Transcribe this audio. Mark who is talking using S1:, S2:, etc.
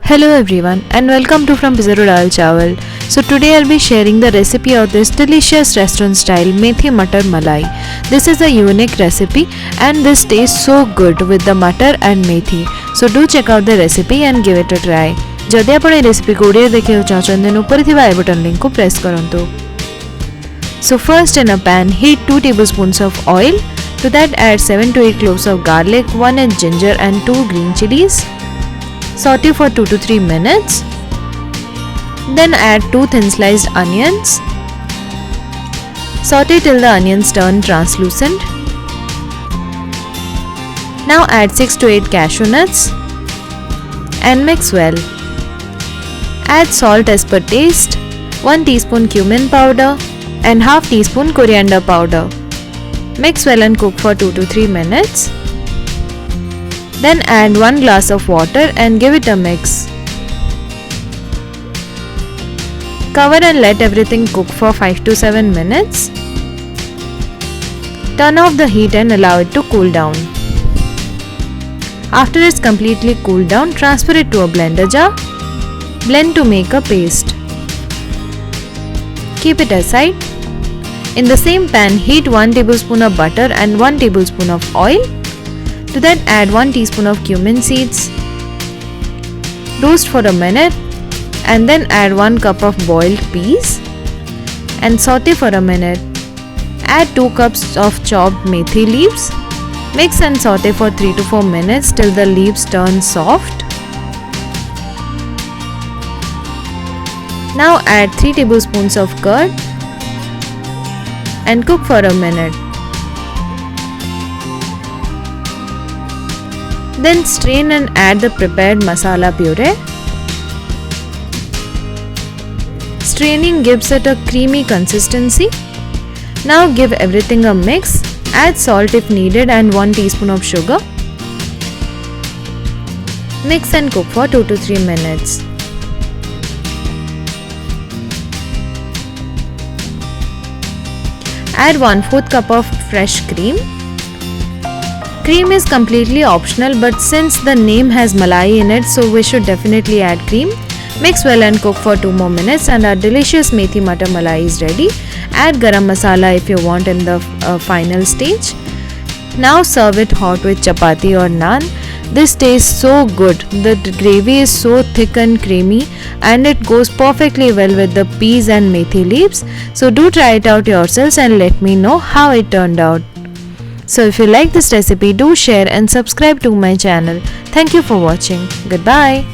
S1: Hello everyone and welcome to frompizzatodalchawal. So today I'll be sharing the recipe of this delicious restaurant style Methi Matar Malai. This is a unique recipe and this tastes so good with the matar and methi. So do check out the recipe and give it a try. जदि आपण ए recipe को ओडिया देखियो चाहछन then ऊपर थिबा आई button link को press करंतु. So first in a pan heat 2 tablespoons of oil. To that add 7 to 8 cloves of garlic, 1 inch ginger and 2 green chillies. Saute for 2 to 3 minutes. Then add 2 thin sliced onions. Saute till the onions turn translucent. Now add 6 to 8 cashew nuts and mix well. Add salt as per taste, 1 teaspoon cumin powder and half teaspoon coriander powder. Mix well and cook for 2 to 3 minutes. Then add 1 glass of water and give it a mix. Cover and let everything cook for 5 to 7 minutes. Turn off the heat and allow it to cool down. After it's completely cooled down, transfer it to a blender jar. Blend to make a paste. Keep it aside. In the same pan, heat 1 tablespoon of butter and 1 tablespoon of oil. To that add 1 teaspoon of cumin seeds. Roast for a minute and then add 1 cup of boiled peas and saute for a minute. Add 2 cups of chopped methi leaves. Mix and saute for 3 to 4 minutes till the leaves turn soft. Now add 3 tablespoons of curd and cook for a minute. Then strain and add the prepared masala puree. Straining gives it a creamy consistency. Now give everything a mix. Add salt if needed and 1 teaspoon of sugar. Mix and cook for 2 to 3 minutes. Add 1/4 cup of fresh cream. Cream is completely optional, but since the name has malai in it, so we should definitely add cream. Mix well and cook for 2 more minutes and our delicious Methi Matar Malai is ready. Add garam masala if you want in the final stage. Now serve it hot with chapati or naan. This tastes so good. The gravy is so thick and creamy and it goes perfectly well with the peas and methi leaves. So do try it out yourselves and let me know how it turned out. So if you like this recipe, do share and subscribe to my channel. Thank you for watching. Goodbye.